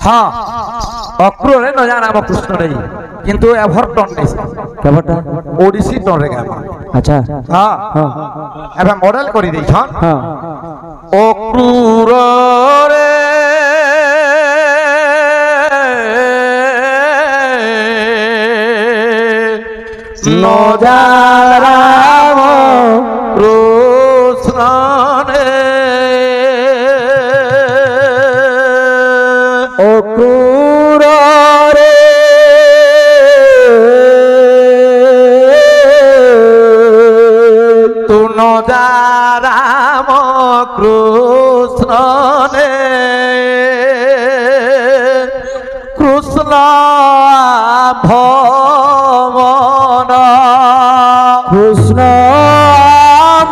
हाँ अक्रूरे न जाना हम कृष्ण नहीं किंतु एभर टन नहीं केवटा ओडिसी टन रे गामा अच्छा हाँ हां एबे मॉडल करी दै छन हां अक्रूर रे न जाराम कृष्ण अक्रूर रे तू न जा राम कृष्ण ने कृष्ण भवन कृष्ण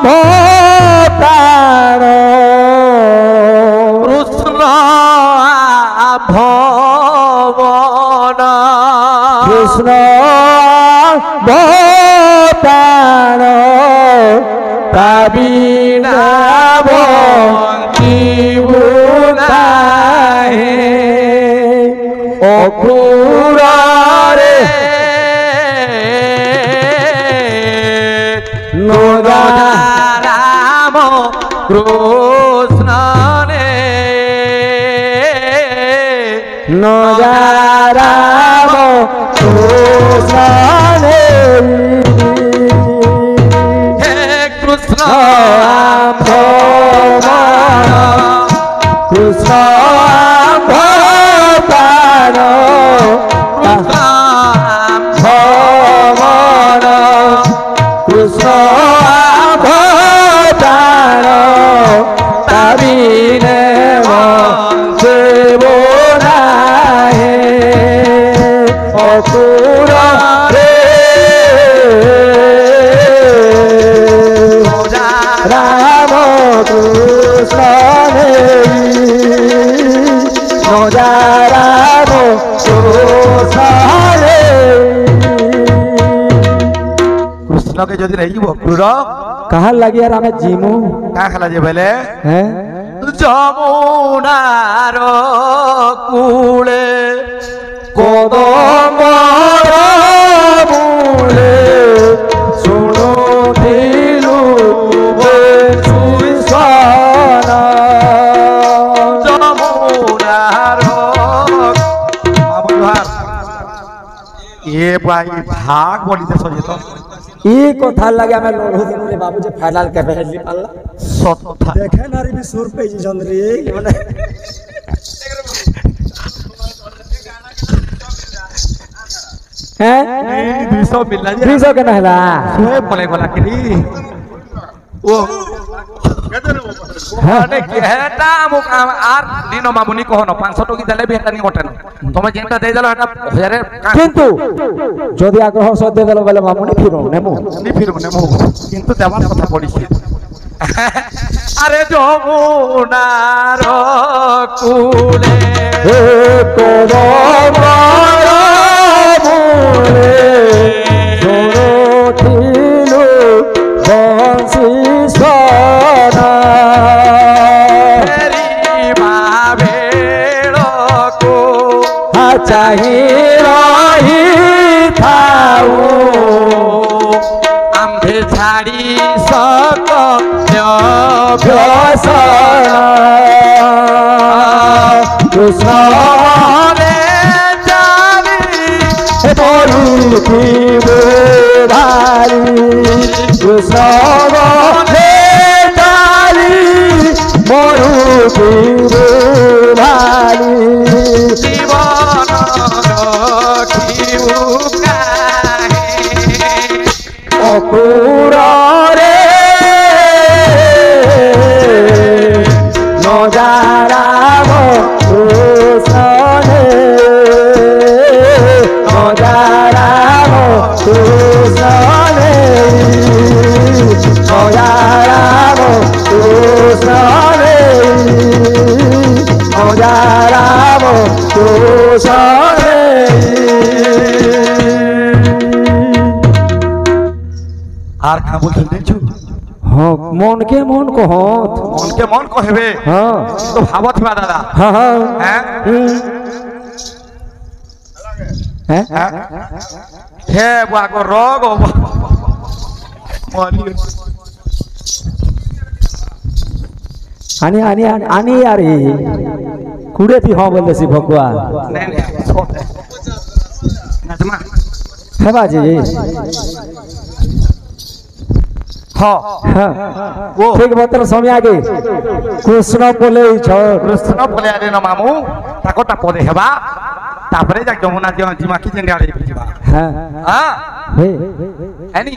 भतार कृष्ण भवन कृष्ण भतार बिना बंकीबु नाहि अक्रूर रे न राम कृष्ण ने न जाराम कृष्ण हे कृष्ण कृष्ण भतार भवन कृष्ण भतार ताबिने देव नाहि अक्रूर रे राम कृष्ण न जाराम कृष्ण कृष्ण के जदि रही अक्रूर कहा लगी यार हमें जीमू क्या खेला जे बेले हैं যমুনার কূলে কদমর মূলে শুনুথিলু সুইসনা যমুনার ये भाई भाग बोली से सजे तो ई कथा लगे हमें लोढ़ू दिनु रे बाबू जे फाइनल के पहली पाला सत्ता देखे नारी भी सुर पे जी चंद्री माने हैं 200 मिलना जी 200 के नहला सोए बोले बोला कि वो মানে কি হেটা মুক আর দিন মামুনি কহন 500 টাকা দিলে বি হেটা নি ওঠে না তুমি যেটা দেই দাও হেটা হাজারে কিন্তু যদি আগ্রহ সদ দেল বলে মামুনি ফিরো নেমু নি ফিরব নেমু কিন্তু দেবার কথা পড়িছে আরে যমুনার কূলে হে কদমর মূলে শুনুথিলু বংশী সনা चाही रही थाऊ आंबे झाड़ी सक व्यसन कृष्ण रे जानी तोरू की भारी कृष्ण रे जानी मोरू की भारी जीवन रखिउ काहे अक्रूर रे न जाराम कृष्ण न जाराम कृष्ण न जाराम कृष्ण न जाराम कृष्ण আর খা বলছেন দেখছো हाँ मन के मन कहत মনকে মন কহেবে हाँ তো ভাবত বা দাদা हाँ हाँ হ্যাঁ হ্যাঁ হে বাগো রগ মলি আনি আনি আনি আরে কুড়ে তুই হ্যাঁ বলতেছি ভগবান নে নে নাজমা হ্যাঁ বাজি হ্যাঁ হ্যাঁ ও ঠিক মাত্র সময় আগে কৃষ্ণ বলে কৃষ্ণ বলে আরে না মামু তাকটা পদে হেবা তারপরে যাক যমুনা জিমা কি জেনে আরে হ্যাঁ হ্যাঁ হে এনি